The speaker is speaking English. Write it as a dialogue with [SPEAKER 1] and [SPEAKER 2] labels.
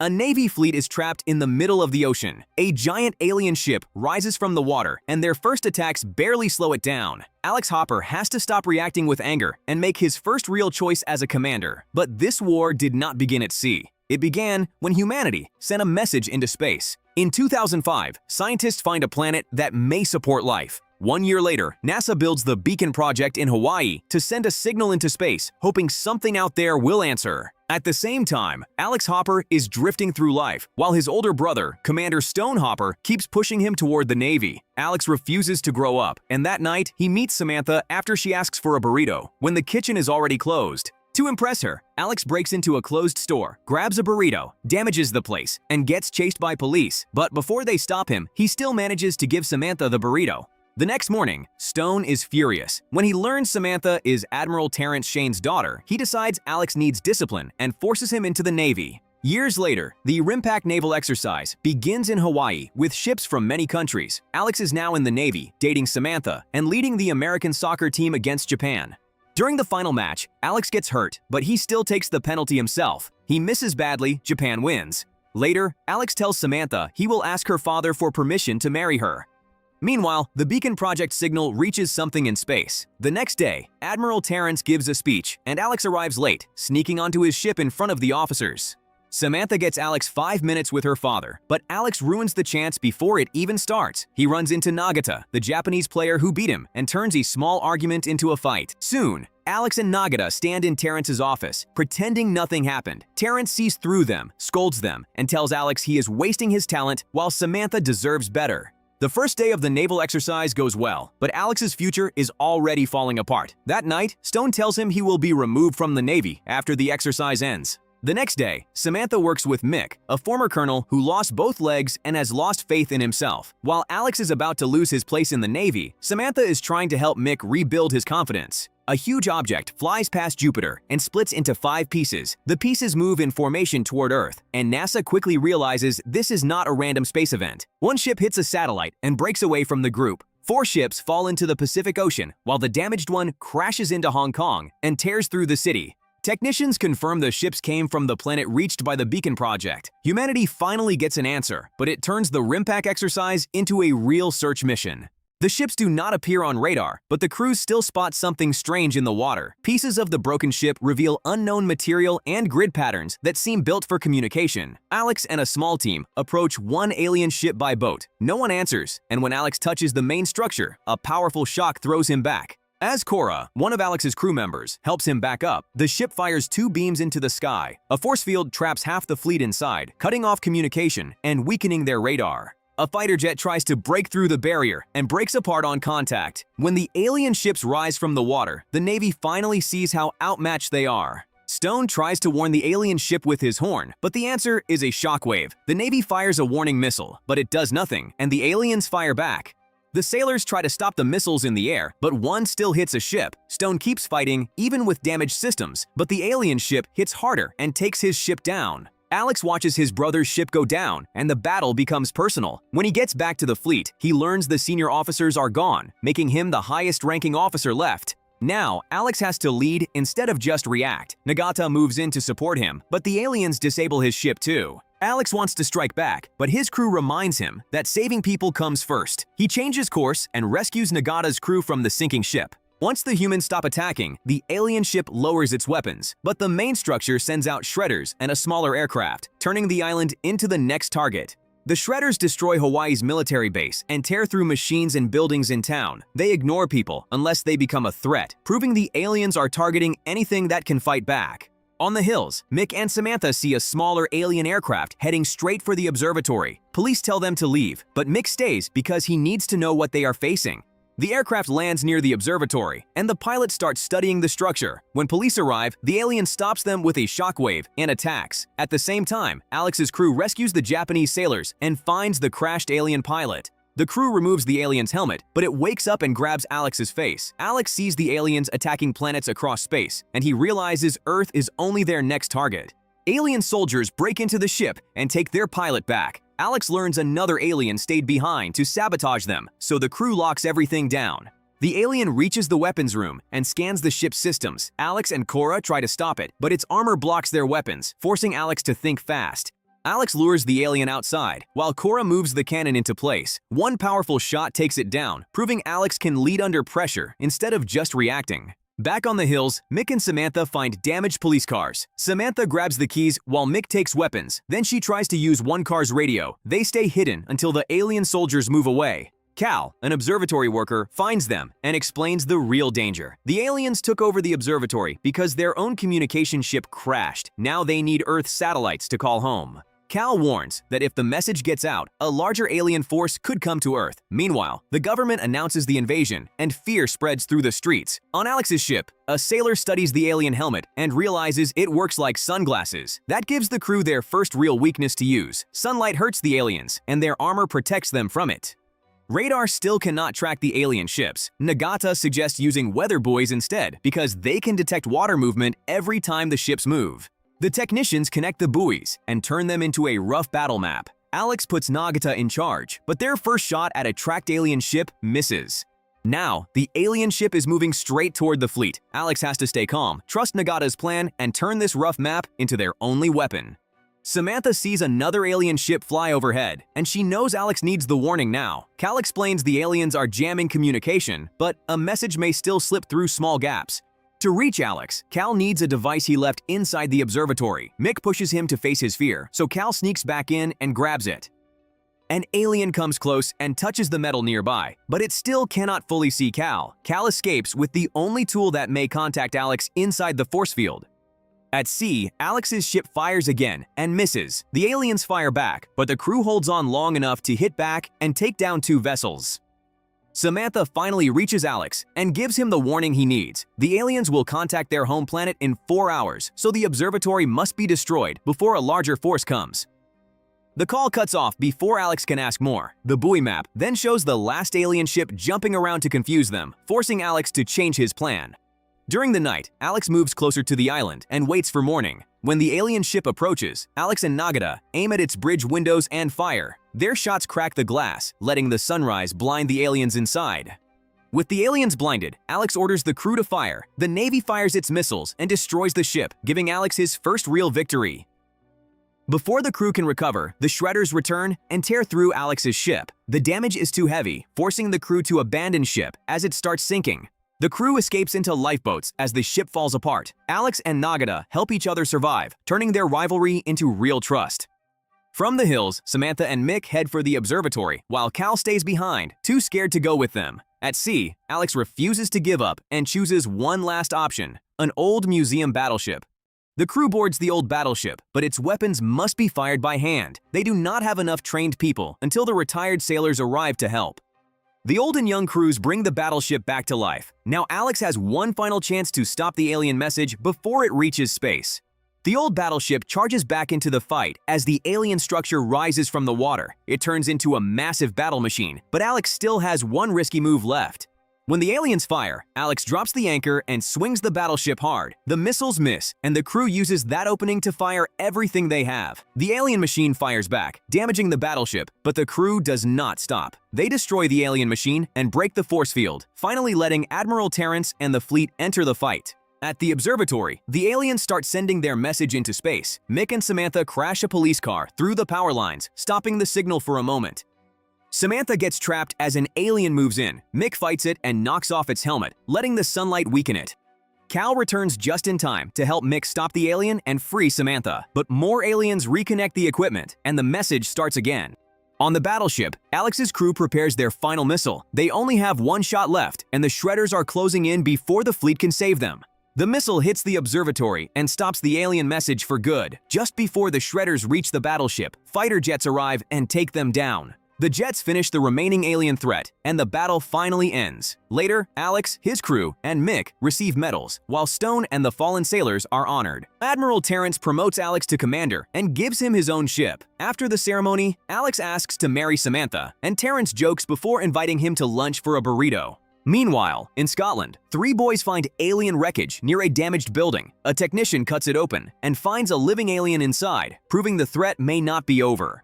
[SPEAKER 1] A Navy fleet is trapped in the middle of the ocean. A giant alien ship rises from the water, and their first attacks barely slow it down. Alex Hopper has to stop reacting with anger and make his first real choice as a commander. But this war did not begin at sea. It began when humanity sent a message into space. In 2005, scientists find a planet that may support life. 1 year later, NASA builds the Beacon project in Hawaii to send a signal into space, hoping something out there will answer. At the same time, Alex Hopper is drifting through life, while his older brother, Commander Stone Hopper, keeps pushing him toward the Navy. Alex refuses to grow up, and that night, he meets Samantha after she asks for a burrito, when the kitchen is already closed. To impress her, Alex breaks into a closed store, grabs a burrito, damages the place, and gets chased by police. But before they stop him, he still manages to give Samantha the burrito. The next morning, Stone is furious. When he learns Samantha is Admiral Terrence Shane's daughter, he decides Alex needs discipline and forces him into the Navy. Years later, the RECAPCRAFT naval exercise begins in Hawaii with ships from many countries. Alex is now in the Navy, dating Samantha, and leading the American soccer team against Japan. During the final match, Alex gets hurt, but he still takes the penalty himself. He misses badly, Japan wins. Later, Alex tells Samantha he will ask her father for permission to marry her. Meanwhile, the Beacon Project signal reaches something in space. The next day, Admiral Terrence gives a speech, and Alex arrives late, sneaking onto his ship in front of the officers. Samantha gets Alex 5 minutes with her father, but Alex ruins the chance before it even starts. He runs into Nagata, the Japanese player who beat him, and turns a small argument into a fight. Soon, Alex and Nagata stand in Terrence's office, pretending nothing happened. Terrence sees through them, scolds them, and tells Alex he is wasting his talent while Samantha deserves better. The first day of the naval exercise goes well, but Alex's future is already falling apart. That night, Stone tells him he will be removed from the Navy after the exercise ends. The next day, Samantha works with Mick, a former colonel who lost both legs and has lost faith in himself. While Alex is about to lose his place in the Navy, Samantha is trying to help Mick rebuild his confidence. A huge object flies past Jupiter and splits into 5 pieces. The pieces move in formation toward Earth, and NASA quickly realizes this is not a random space event. One ship hits a satellite and breaks away from the group. 4 ships fall into the Pacific Ocean, while the damaged one crashes into Hong Kong and tears through the city. Technicians confirm the ships came from the planet reached by the Beacon Project. Humanity finally gets an answer, but it turns the RECAPCRAFT exercise into a real search mission. The ships do not appear on radar, but the crews still spot something strange in the water. Pieces of the broken ship reveal unknown material and grid patterns that seem built for communication. Alex and a small team approach one alien ship by boat. No one answers, and when Alex touches the main structure, a powerful shock throws him back. As Cora, one of Alex's crew members, helps him back up, the ship fires 2 beams into the sky. A force field traps half the fleet inside, cutting off communication and weakening their radar. A fighter jet tries to break through the barrier and breaks apart on contact. When the alien ships rise from the water, the Navy finally sees how outmatched they are. Stone tries to warn the alien ship with his horn, but the answer is a shockwave. The Navy fires a warning missile, but it does nothing, and the aliens fire back. The sailors try to stop the missiles in the air, but one still hits a ship. Stone keeps fighting, even with damaged systems, but the alien ship hits harder and takes his ship down. Alex watches his brother's ship go down, and the battle becomes personal. When he gets back to the fleet, he learns the senior officers are gone, making him the highest-ranking officer left. Now, Alex has to lead instead of just react. Nagata moves in to support him, but the aliens disable his ship too. Alex wants to strike back, but his crew reminds him that saving people comes first. He changes course and rescues Nagata's crew from the sinking ship. Once the humans stop attacking, the alien ship lowers its weapons, but the main structure sends out shredders and a smaller aircraft, turning the island into the next target. The shredders destroy Hawaii's military base and tear through machines and buildings in town. They ignore people unless they become a threat, proving the aliens are targeting anything that can fight back. On the hills, Mick and Samantha see a smaller alien aircraft heading straight for the observatory. Police tell them to leave, but Mick stays because he needs to know what they are facing. The aircraft lands near the observatory, and the pilot starts studying the structure. When police arrive, the alien stops them with a shockwave and attacks. At the same time, Alex's crew rescues the Japanese sailors and finds the crashed alien pilot. The crew removes the alien's helmet, but it wakes up and grabs Alex's face. Alex sees the aliens attacking planets across space, and he realizes Earth is only their next target. Alien soldiers break into the ship and take their pilot back. Alex learns another alien stayed behind to sabotage them, so the crew locks everything down. The alien reaches the weapons room and scans the ship's systems. Alex and Cora try to stop it, but its armor blocks their weapons, forcing Alex to think fast. Alex lures the alien outside, while Cora moves the cannon into place. One powerful shot takes it down, proving Alex can lead under pressure instead of just reacting. Back on the hills, Mick and Samantha find damaged police cars. Samantha grabs the keys while Mick takes weapons. Then she tries to use one car's radio. They stay hidden until the alien soldiers move away. Cal, an observatory worker, finds them and explains the real danger. The aliens took over the observatory because their own communication ship crashed. Now they need Earth satellites to call home. Cal warns that if the message gets out, a larger alien force could come to Earth. Meanwhile, the government announces the invasion, and fear spreads through the streets. On Alex's ship, a sailor studies the alien helmet and realizes it works like sunglasses. That gives the crew their first real weakness to use. Sunlight hurts the aliens, and their armor protects them from it. Radar still cannot track the alien ships. Nagata suggests using weather buoys instead because they can detect water movement every time the ships move. The technicians connect the buoys and turn them into a rough battle map. Alex puts Nagata in charge, but their first shot at a tracked alien ship misses. Now, the alien ship is moving straight toward the fleet. Alex has to stay calm, trust Nagata's plan, and turn this rough map into their only weapon. Samantha sees another alien ship fly overhead, and she knows Alex needs the warning now. Cal explains the aliens are jamming communication, but a message may still slip through small gaps. To reach Alex, Cal needs a device he left inside the observatory. Mick pushes him to face his fear, so Cal sneaks back in and grabs it. An alien comes close and touches the metal nearby, but it still cannot fully see Cal. Cal escapes with the only tool that may contact Alex inside the force field. At sea, Alex's ship fires again and misses. The aliens fire back, but the crew holds on long enough to hit back and take down two vessels. Samantha finally reaches Alex and gives him the warning he needs. The aliens will contact their home planet in 4 hours, so the observatory must be destroyed before a larger force comes. The call cuts off before Alex can ask more. The buoy map then shows the last alien ship jumping around to confuse them, forcing Alex to change his plan. During the night, Alex moves closer to the island and waits for morning. When the alien ship approaches, Alex and Nagata aim at its bridge windows and fire. Their shots crack the glass, letting the sunrise blind the aliens inside. With the aliens blinded, Alex orders the crew to fire. The Navy fires its missiles and destroys the ship, giving Alex his first real victory. Before the crew can recover, the shredders return and tear through Alex's ship. The damage is too heavy, forcing the crew to abandon ship as it starts sinking. The crew escapes into lifeboats as the ship falls apart. Alex and Nagata help each other survive, turning their rivalry into real trust. From the hills, Samantha and Mick head for the observatory, while Cal stays behind, too scared to go with them. At sea, Alex refuses to give up and chooses one last option, an old museum battleship. The crew boards the old battleship, but its weapons must be fired by hand. They do not have enough trained people until the retired sailors arrive to help. The old and young crews bring the battleship back to life. Now Alex has one final chance to stop the alien message before it reaches space. The old battleship charges back into the fight as the alien structure rises from the water. It turns into a massive battle machine, but Alex still has one risky move left. When the aliens fire, Alex drops the anchor and swings the battleship hard. The missiles miss, and the crew uses that opening to fire everything they have. The alien machine fires back, damaging the battleship, but the crew does not stop. They destroy the alien machine and break the force field, finally letting Admiral Terrence and the fleet enter the fight. At the observatory, the aliens start sending their message into space. Mick and Samantha crash a police car through the power lines, stopping the signal for a moment. Samantha gets trapped as an alien moves in. Mick fights it and knocks off its helmet, letting the sunlight weaken it. Cal returns just in time to help Mick stop the alien and free Samantha, but more aliens reconnect the equipment, and the message starts again. On the battleship, Alex's crew prepares their final missile. They only have one shot left, and the shredders are closing in before the fleet can save them. The missile hits the observatory and stops the alien message for good. Just before the shredders reach the battleship, fighter jets arrive and take them down. The jets finish the remaining alien threat, and the battle finally ends. Later, Alex, his crew, and Mick receive medals, while Stone and the fallen sailors are honored. Admiral Terrence promotes Alex to commander and gives him his own ship. After the ceremony, Alex asks to marry Samantha, and Terrence jokes before inviting him to lunch for a burrito. Meanwhile, in Scotland, 3 boys find alien wreckage near a damaged building. A technician cuts it open and finds a living alien inside, proving the threat may not be over.